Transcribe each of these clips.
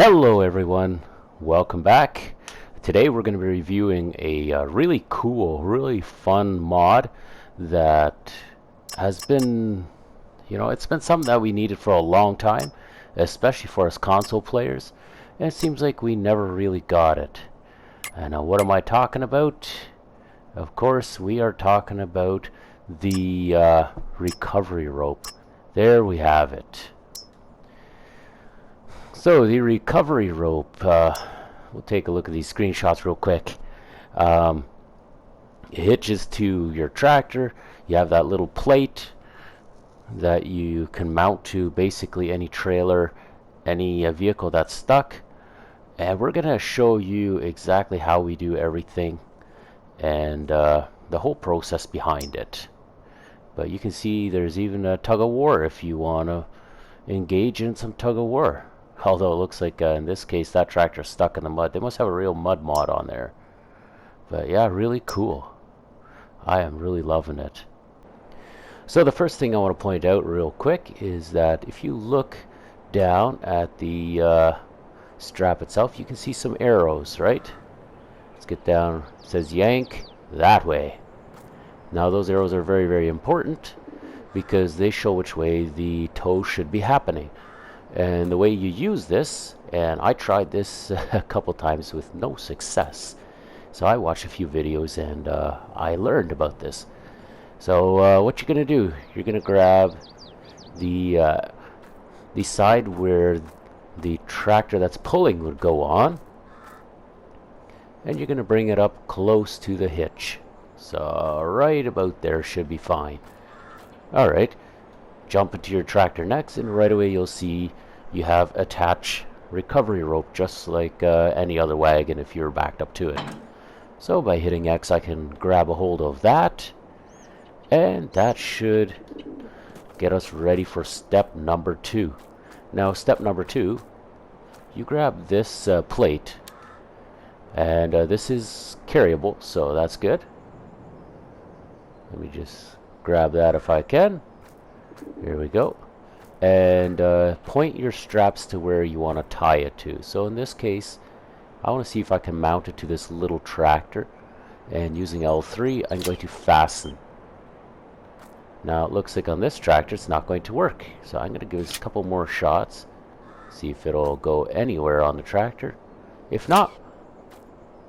Hello everyone, welcome back. Today we're going to be reviewing a really cool, really fun mod that has been, it's been something that we needed for a long time, especially for us console players, and it seems like we never really got it. And what am I talking about? Of course, we are talking about the recovery rope. There we have it. So the recovery rope, we'll take a look at these screenshots real quick. It hitches to your tractor. You have that little plate that you can mount to basically any trailer, any vehicle that's stuck. And we're going to show you exactly how we do everything and the whole process behind it. But you can see there's even a tug of war if you want to engage in some tug of war. Although it looks like in this case that tractor's stuck in the mud. They must have a real mud mod on there. But yeah, really cool. I am really loving it. So the first thing I want to point out real quick is that if you look down at the strap itself, you can see some arrows, right? Let's get down. It says yank that way. Now those arrows are very, very important because they show which way the tow should be happening. And the way you use this, and I tried this a couple times with no success, so I watched a few videos and I learned about this. So what you're gonna do, you're gonna grab the side where the tractor that's pulling would go on, and you're gonna bring it up close to the hitch. So right about there should be fine. Alright, jump into your tractor next, and right away you'll see you have attached recovery rope just like any other wagon if you're backed up to it. So by hitting X I can grab a hold of that, and that should get us ready for step number 2. Now step number 2, you grab this plate, and this is carryable, so that's good. Let me just grab that if I can. Here we go. And point your straps to where you want to tie it to. So in this case, I want to see if I can mount it to this little tractor, and using L3 I'm going to fasten. Now it looks like on this tractor it's not going to work, so I'm going to give this a couple more shots, see if it'll go anywhere on the tractor. If not,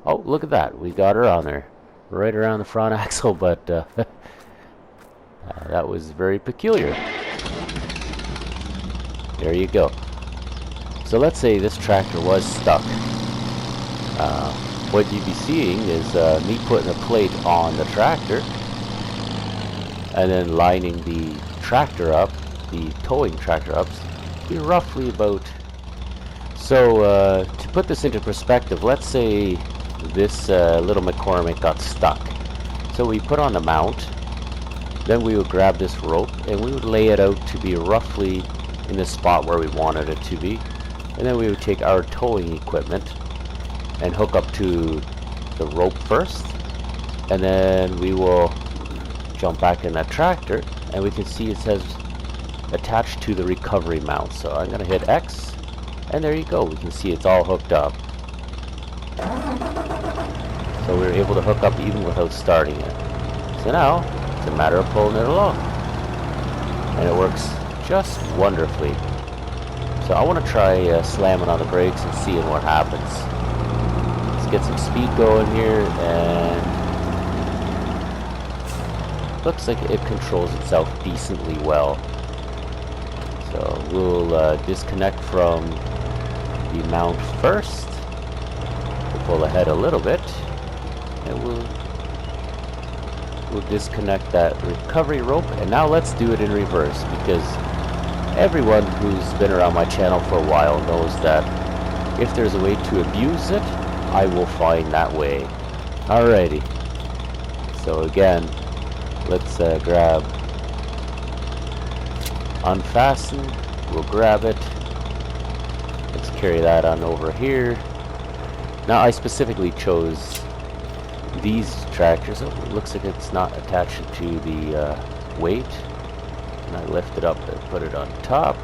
oh, look at that, we got her on there right around the front axle, but that was very peculiar. There you go. So let's say this tractor was stuck. What you'd be seeing is me putting a plate on the tractor and then lining the tractor up, the towing tractor up, be roughly about. So to put this into perspective, let's say this little McCormick got stuck. So we put on the mount, then we would grab this rope and we would lay it out to be roughly in the spot where we wanted it to be, and then we would take our towing equipment and hook up to the rope first, and then we will jump back in that tractor, and we can see it says attached to the recovery mount. So I'm going to hit X, and there you go, we can see it's all hooked up. So we were able to hook up even without starting it. So now it's a matter of pulling it along, and it works just wonderfully. So I want to try slamming on the brakes and seeing what happens. Let's get some speed going here, and looks like it controls itself decently well. So we'll disconnect from the mount first. We'll pull ahead a little bit, and we'll disconnect that recovery rope. And now let's do it in reverse, because everyone who's been around my channel for a while knows that if there's a way to abuse it, I will find that way. Alrighty. So again, let's grab, unfasten, we'll grab it. Let's carry that on over here. Now I specifically chose these tractors. Oh, it looks like it's not attached to the weight. And I lift it up and put it on top.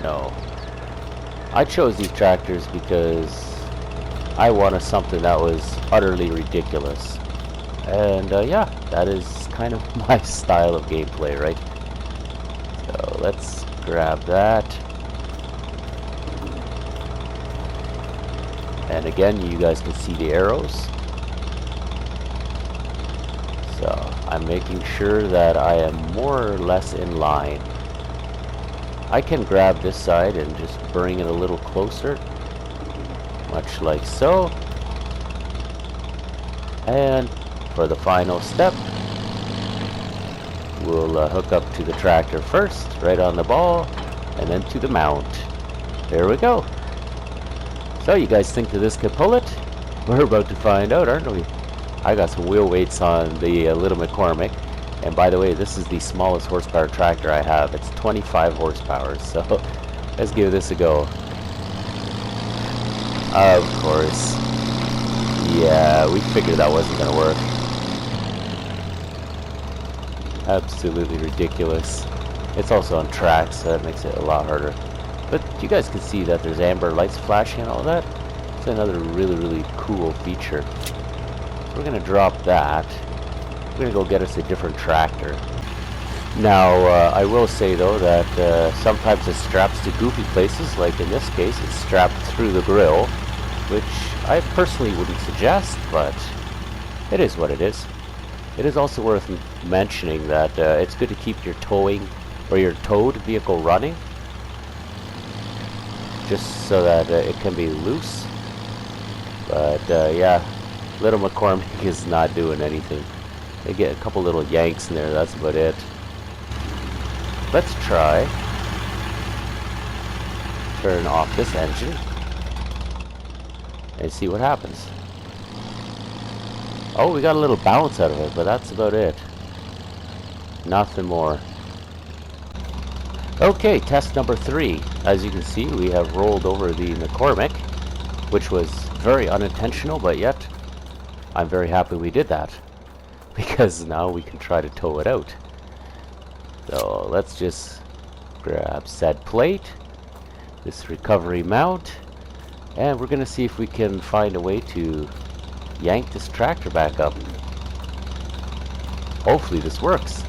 No. I chose these tractors because I wanted something that was utterly ridiculous. And yeah, that is kind of my style of gameplay, right? So let's grab that. And again, you guys can see the arrows. So I'm making sure that I am more or less in line. I can grab this side and just bring it a little closer, much like so. And for the final step, we'll hook up to the tractor first, right on the ball, and then to the mount. There we go. So you guys think that this could pull it? We're about to find out, aren't we? I got some wheel weights on the little McCormick. And by the way, this is the smallest horsepower tractor I have. It's 25 horsepower, so let's give this a go. Of course. Yeah, we figured that wasn't going to work. Absolutely ridiculous. It's also on track, so that makes it a lot harder. But you guys can see that there's amber lights flashing and all that. It's another really cool feature. So we're going to drop that. We're going to go get us a different tractor. Now, I will say though that sometimes it straps to goofy places, like in this case, it's strapped through the grill, which I personally wouldn't suggest, but it is what it is. It is also worth mentioning that it's good to keep your towing or your towed vehicle running, just so that it can be loose. But yeah, little McCormick is not doing anything. They get a couple little yanks in there, that's about it. Let's try turn off this engine and see what happens. Oh, we got a little bounce out of it, but that's about it. Nothing more. Okay, test number 3. As you can see, we have rolled over the McCormick, which was very unintentional, but yet I'm very happy we did that, because now we can try to tow it out. So let's just grab said plate, this recovery mount, and we're going to see if we can find a way to yank this tractor back up. Hopefully this works.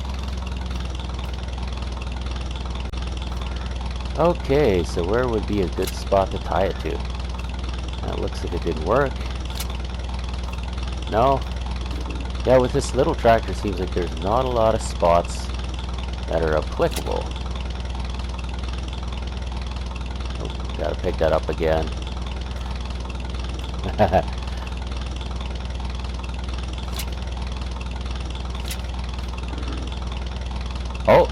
Okay, so where would be a good spot to tie it to? That looks like it didn't work. No? Yeah, with this little tractor, it seems like there's not a lot of spots that are applicable. Oh, gotta pick that up again. Oh,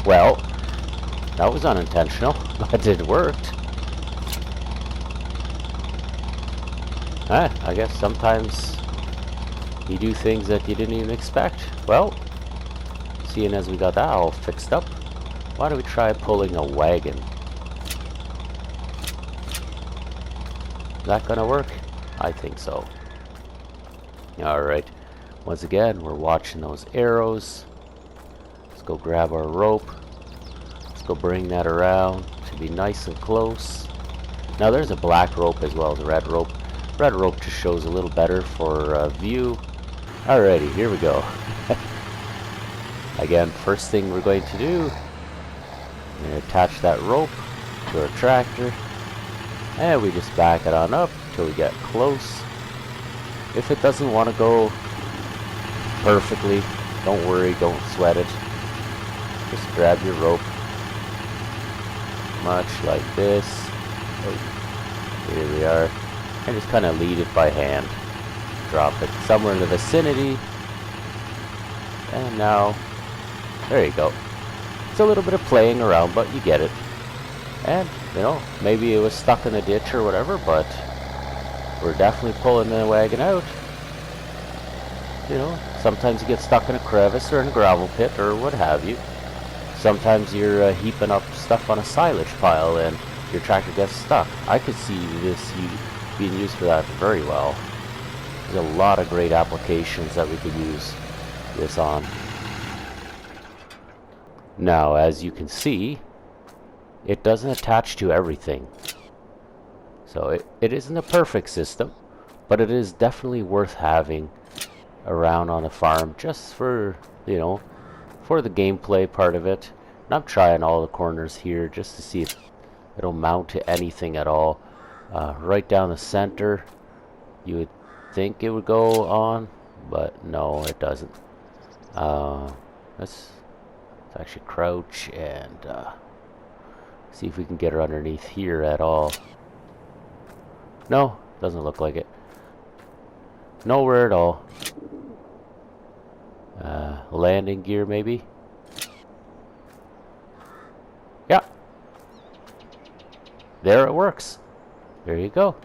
well, that was unintentional, but it worked. I guess sometimes you do things that you didn't even expect. Well, seeing as we got that all fixed up, why don't we try pulling a wagon? Is that gonna work? I think so. Alright, once again, we're watching those arrows. Let's go grab our rope. Let's go bring that around to be nice and close. Now there's a black rope as well as a red rope. Red rope just shows a little better for view. Alrighty, here we go. Again, first thing we're going to do, we're going to attach that rope to our tractor, and we just back it on up till we get close. If it doesn't want to go perfectly, don't worry, don't sweat it. Just grab your rope, much like this. Oh, here we are, and just kind of lead it by hand. Drop it somewhere in the vicinity, and now, there you go. It's a little bit of playing around, but you get it. And, you know, maybe it was stuck in a ditch or whatever, but we're definitely pulling the wagon out. You know, sometimes you get stuck in a crevice or in a gravel pit or what have you. Sometimes you're heaping up stuff on a silage pile and your tractor gets stuck. I could see this being used for that very well. There's a lot of great applications that we could use this on. Now, as you can see, it doesn't attach to everything. So it isn't a perfect system, but it is definitely worth having around on a farm just for, you know, for the gameplay part of it. And I'm trying all the corners here just to see if it'll mount to anything at all. Right down the center, you would think it would go on, but no, it doesn't. Let's actually crouch and see if we can get her underneath here at all. No, doesn't look like it. Nowhere at all. Landing gear maybe? Yeah. There it works. There you go.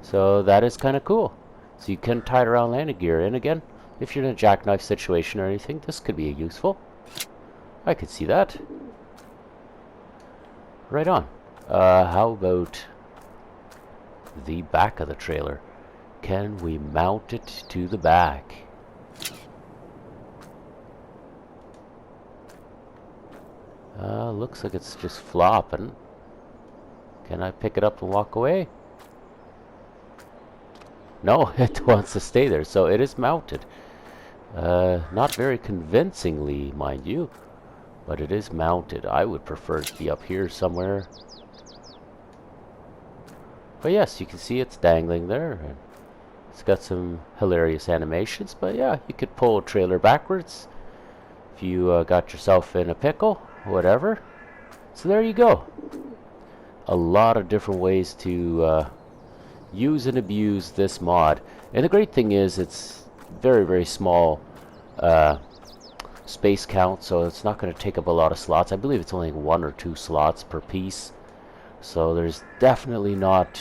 So that is kind of cool. So you can tie it around landing gear. And again, if you're in a jackknife situation or anything, this could be useful. I could see that. Right on. How about the back of the trailer? Can we mount it to the back? Looks like it's just flopping. Can I pick it up and walk away? No, it wants to stay there, so it is mounted. Not very convincingly, mind you, but it is mounted. I would prefer it to be up here somewhere. But yes, you can see it's dangling there. And it's got some hilarious animations, but yeah, you could pull a trailer backwards if you got yourself in a pickle, whatever. So there you go. A lot of different ways to use and abuse this mod. And the great thing is it's very, very small space count, so it's not going to take up a lot of slots. I believe it's only 1 or 2 slots per piece. So there's definitely not,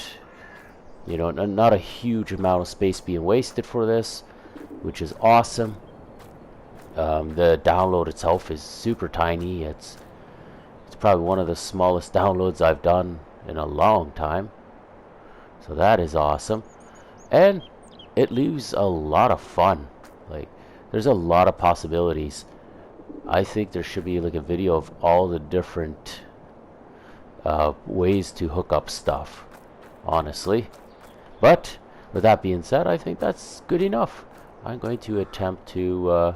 you know, not a huge amount of space being wasted for this, which is awesome. The download itself is super tiny. It's probably one of the smallest downloads I've done in a long time. So that is awesome. And it leaves a lot of fun. Like, there's a lot of possibilities. I think there should be like a video of all the different ways to hook up stuff, honestly. But with that being said, I think that's good enough. I'm going to attempt to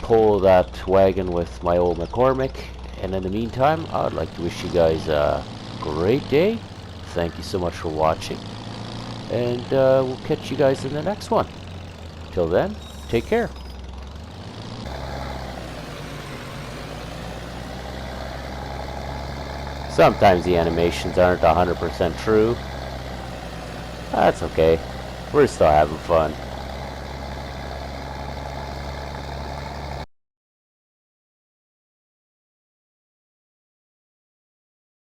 pull that wagon with my old McCormick, and in the meantime, I'd like to wish you guys a great day. Thank you so much for watching, and we'll catch you guys in the next one. Till then, take care. Sometimes the animations aren't 100% true. That's okay. We're still having fun.